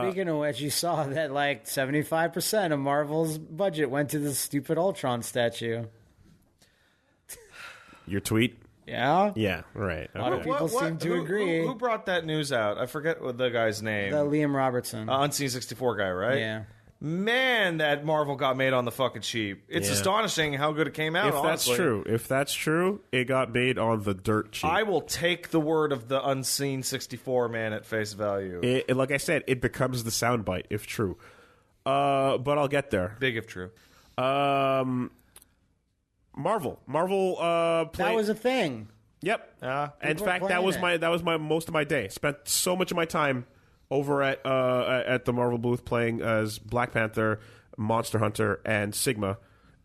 Speaking of which, you saw that like 75% of Marvel's budget went to this stupid Ultron statue. Your tweet? Yeah? Yeah, right. A lot of people seem to agree. Who brought that news out? I forget what the guy's name. The Liam Robertson. Unseen 64 guy, right? Yeah. Man, that Marvel got made on the fucking cheap. It's astonishing how good it came out, If that's true, it got made on the dirt cheap. I will take the word of the Unseen 64 man at face value. Like I said, it becomes the soundbite if true. But I'll get there. Big if true. Marvel. That was a thing. Yep. In fact, that was my most of my day. Spent so much of my time over at the Marvel booth playing as Black Panther, Monster Hunter, and Sigma.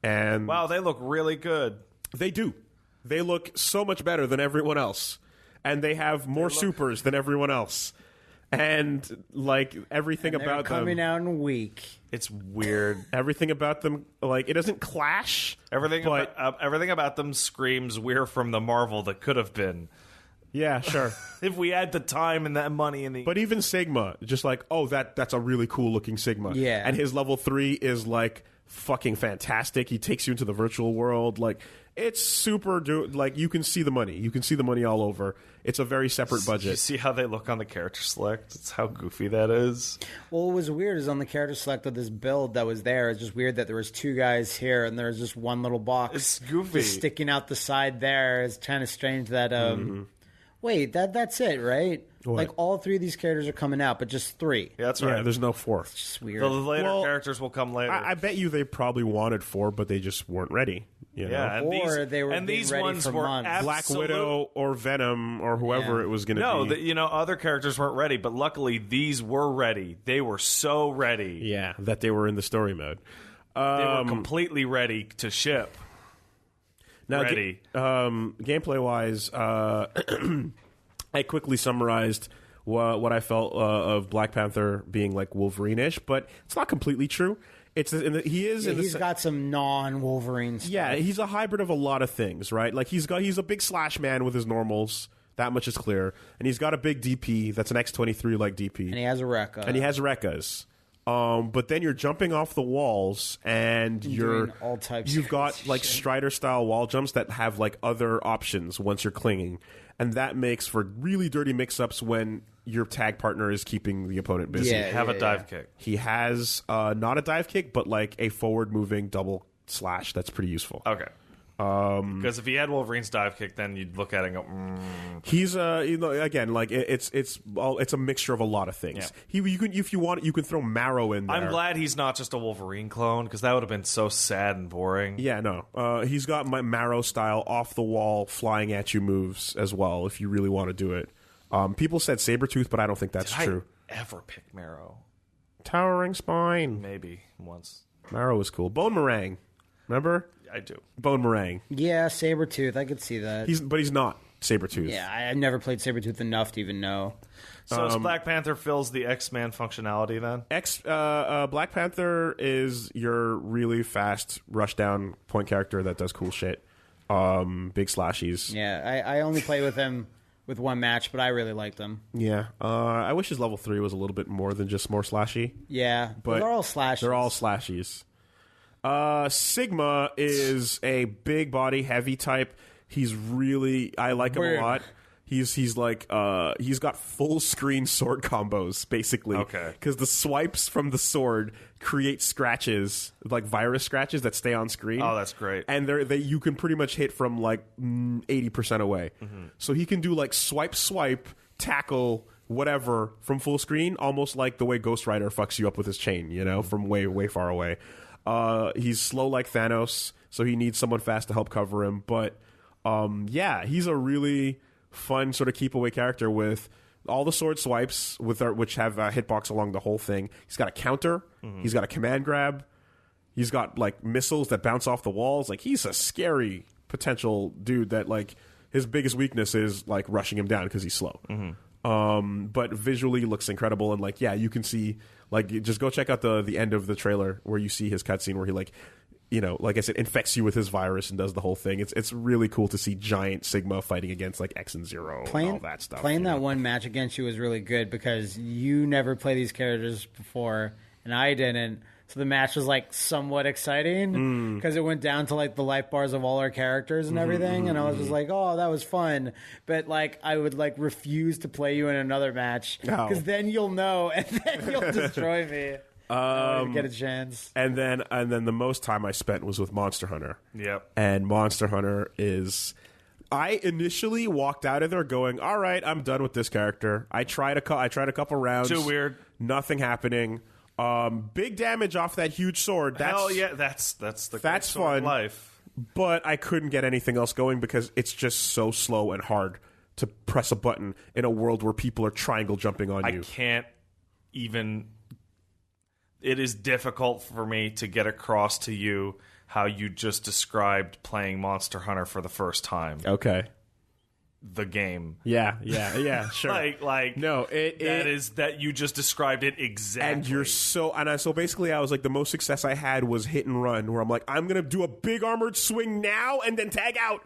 And wow, they look really good. They do. They look so much better than everyone else, and they have more supers than everyone else. And like everything about them coming out in a week. It's weird. Everything about them, like, it doesn't clash. Everything about them screams we're from the Marvel that could have been. Yeah, sure. If we had the time and that money in the... But even Sigma, just like, oh, that's a really cool looking Sigma. Yeah. And his level 3 is like fucking fantastic. He takes you into the virtual world. Like, it's super, like, you can see the money. You can see the money all over. It's a very separate budget. You see how they look on the character select? It's how goofy that is. Well, what was weird is on the character select of this build that was there, it's just weird that there was two guys here and there was just one little box. It's goofy. Just sticking out the side there. It's kind of strange that... Wait, that's it, right? What? Like, all three of these characters are coming out, but just three. Yeah, that's right. Yeah, there's no fourth. It's just weird. The later characters will come later. I bet you they probably wanted 4, but they just weren't ready. You know? Or they were being ready for months. Black Widow or Venom or whoever it was going to be. No, other characters weren't ready, but luckily these were ready. They were so ready. Yeah, that they were in the story mode. They were completely ready to ship. Now, ready. Gameplay-wise, I quickly summarized what I felt of Black Panther being like Wolverine-ish, but it's not completely true. He's got some non-Wolverine stuff. Yeah, he's a hybrid of a lot of things, right? Like he's a big slash man with his normals. That much is clear. And he's got a big DP that's an X-23 like DP. And he has a Rekka. And he has Rekkas. But then you're jumping off the walls, and doing all types. You've got like Strider-style wall jumps that have like other options once you're clinging, and that makes for really dirty mix-ups when your tag partner is keeping the opponent busy. Have a dive kick. He has not a dive kick, but like a forward-moving double slash. That's pretty useful. Okay. Because if he had Wolverine's dive kick, then you'd look at it and go, He's again, like it's a mixture of a lot of things. Yeah. If you want, you can throw Marrow in there. I'm glad he's not just a Wolverine clone, because that would have been so sad and boring. Yeah, no. He's got my Marrow style off the wall flying at you moves as well. If you really want to do it, people said Sabretooth, but I don't think that's true. I ever pick Marrow? Towering Spine, maybe once. Marrow is cool. Bone Meringue, remember? I do. Bone Meringue. Yeah, Sabretooth. I could see that. But he's not Sabretooth. Yeah, I never played Sabretooth enough to even know. So Black Panther fills the X-Man functionality then? Black Panther is your really fast rush-down point character that does cool shit. Big slashies. Yeah, I only play with him with one match, but I really liked him. Yeah. I wish his level 3 was a little bit more than just more slashy. Yeah, but they're all slashies. They're all slashies. Sigma is a big body, heavy type. I like him a lot. He's like he's got full screen sword combos basically. Okay. Because the swipes from the sword create scratches, like virus scratches that stay on screen. Oh, that's great. And you can pretty much hit from like 80% away. Mm-hmm. So he can do like swipe, tackle, whatever from full screen, almost like the way Ghost Rider fucks you up with his chain, from way, way far away. He's slow like Thanos, so he needs someone fast to help cover him. But he's a really fun sort of keep away character with all the sword swipes which have a hitbox along the whole thing. He's got a counter. Mm-hmm. He's got a command grab. He's got like missiles that bounce off the walls. Like he's a scary potential dude that like his biggest weakness is like rushing him down because he's slow. Mm-hmm. But visually looks incredible, and like you can see, like, just go check out the end of the trailer where you see his cutscene where he like like I said, infects you with his virus and does the whole thing. It's really cool to see giant Sigma fighting against like X and Zero and all that stuff. Playing that one match against you was really good because you never played these characters before and I didn't. So the match was like somewhat exciting because it went down to like the life bars of all our characters and everything. And I was just like, oh, that was fun. But like I would like refuse to play you in another match because then you'll know and then you'll destroy me. Get a chance. And then the most time I spent was with Monster Hunter. Yep. And Monster Hunter is... I initially walked out of there going, all right, I'm done with this character. I tried a couple rounds. Too weird. Nothing happening. Big damage off that huge sword. Hell yeah, that's fun. Life. But I couldn't get anything else going because it's just so slow and hard to press a button in a world where people are triangle jumping on you. I can't even... It is difficult for me to get across to you how you just described playing Monster Hunter for the first time. Okay. The game. Yeah, sure. That you just described it exactly. And you're so basically I was like the most success I had was hit and run where I'm like I'm going to do a big armored swing now and then tag out.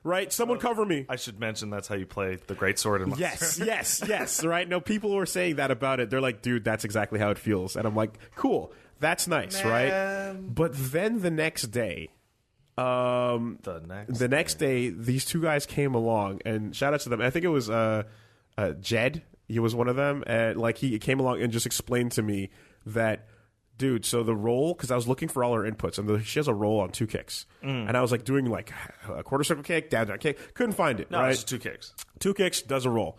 Right? Someone cover me. I should mention that's how you play the Greatsword in Monster. Yes. Right? No, people were saying that about it. They're like, dude, that's exactly how it feels. And I'm like, cool. That's nice, right? But then the next day, the next day, these two guys came along, and shout out to them. I think it was Jed. He was one of them, and like he came along and just explained to me that, dude, so the roll, because I was looking for all her inputs, and she has a roll on 2 kicks. And I was like doing like a quarter circle kick, down kick, couldn't find it. No, right? it's 2 kicks. 2 kicks does a roll.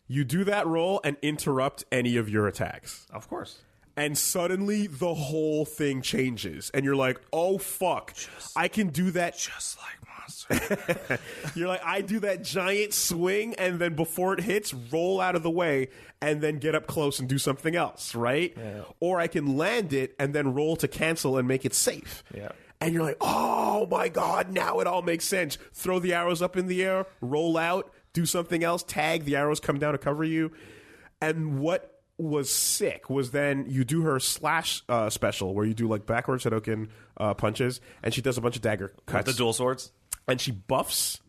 You do that roll and interrupt any of your attacks. Of course. And suddenly the whole thing changes, and you're like, "Oh fuck, I can do that just like Monster." You're like, I do that giant swing, and then before it hits, roll out of the way, and then get up close and do something else, right? Yeah. Or I can land it and then roll to cancel and make it safe. Yeah. And you're like, oh my god, now it all makes sense. Throw the arrows up in the air, roll out, do something else, tag, the arrows come down to cover you, and what was sick was then you do her slash special where you do like backwards Hadouken punches, and she does a bunch of dagger cuts. With the dual swords? And she buffs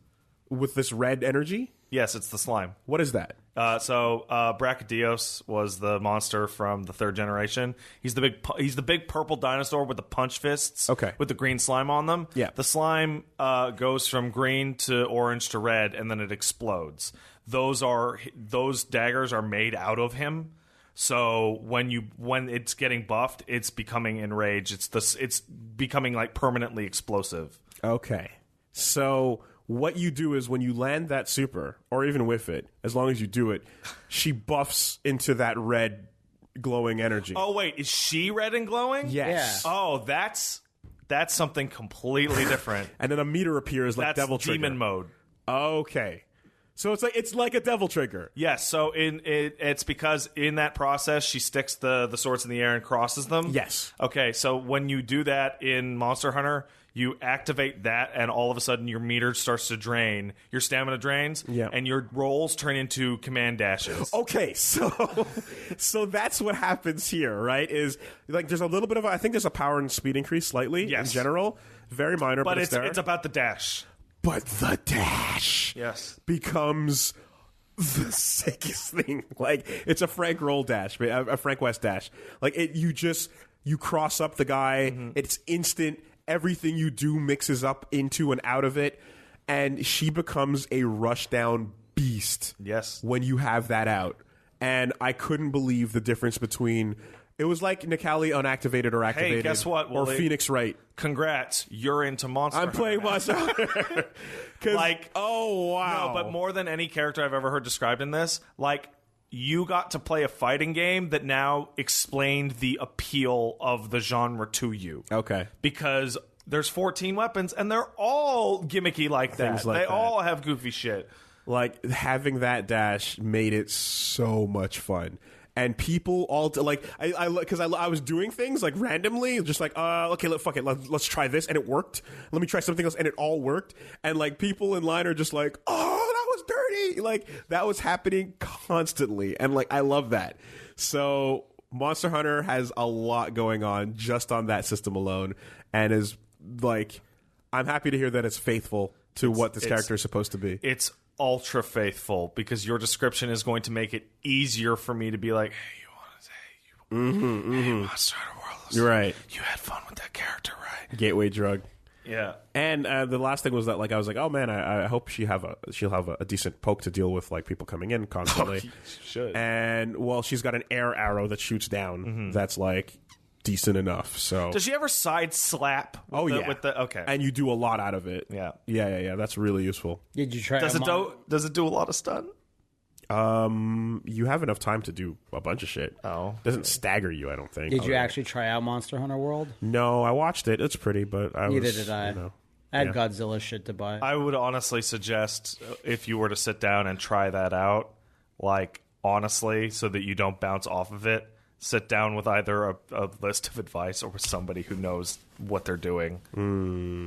with this red energy. Yes, it's the slime. What is that? Braca Dios was the monster from the 3rd generation. He's the big purple dinosaur with the punch fists. Okay. With the green slime on them. Yeah. The slime goes from green to orange to red, and then it explodes. Those daggers are made out of him. So when it's getting buffed, it's becoming enraged. It's becoming like permanently explosive. Okay. So what you do is when you land that super, or even whiff it, as long as you do it, she buffs into that red glowing energy. Oh wait, is she red and glowing? Yes. Yeah. Oh, that's something completely different. And then a meter appears like That's Devil Trigger. demon mode. Okay. So it's like a Devil Trigger. Yes, so it's because in that process she sticks the swords in the air and crosses them. Yes. Okay, so when you do that in Monster Hunter, you activate that, and all of a sudden your meter starts to drain. Your stamina drains, and your rolls turn into command dashes. Okay, so that's what happens here, right? Is like there's a little bit of I think there's a power and speed increase slightly in general, very minor, but it's there. It's about the dash. But the dash becomes the sickest thing. Like, it's a Frank Roll dash, a Frank West dash. Like, you cross up the guy, it's instant, everything you do mixes up into and out of it, and she becomes a rushdown beast when you have that out. And I couldn't believe the difference between... It was like Nikali unactivated or activated. Hey, guess what, Wooly? Or Phoenix Wright. Congrats, you're into Monster Hunter. I'm playing Monster Hunter. Like, oh, wow. No, but more than any character I've ever heard described in this, like, you got to play a fighting game that now explained the appeal of the genre to you. Okay. Because there's 14 weapons, and they're all gimmicky like that. They all have goofy shit. Like, having that dash made it so much fun. And people all like I was doing things like randomly, just like okay, fuck it, let's try this, and it worked. Let me try something else, and it all worked. And like people in line are just like, oh, that was dirty. Like that was happening constantly, and like I love that. So Monster Hunter has a lot going on just on that system alone, and is like, I'm happy to hear that it's faithful to what this character is supposed to be. It's ultra faithful because your description is going to make it easier for me to be like, hey, you want to say, hey, Monster Hunter World, You're right. You had fun with that character, right? Gateway drug. Yeah. And the last thing was that, like, I was like, oh man, I hope she'll have a decent poke to deal with, like, people coming in constantly. She should. And well, she's got an air arrow that shoots down. That's like decent enough. So does she ever side slap? With the okay. And you do a lot out of it. Yeah. That's really useful. Did you try? Does it do a lot of stun? You have enough time to do a bunch of shit. It doesn't stagger you, I don't think. Did you actually try out Monster Hunter World? No, I watched it. It's pretty, but Neither did I. I had Godzilla shit to buy. I would honestly suggest if you were to sit down and try that out, like, honestly, so that you don't bounce off of it, sit down with either a list of advice or with somebody who knows what they're doing.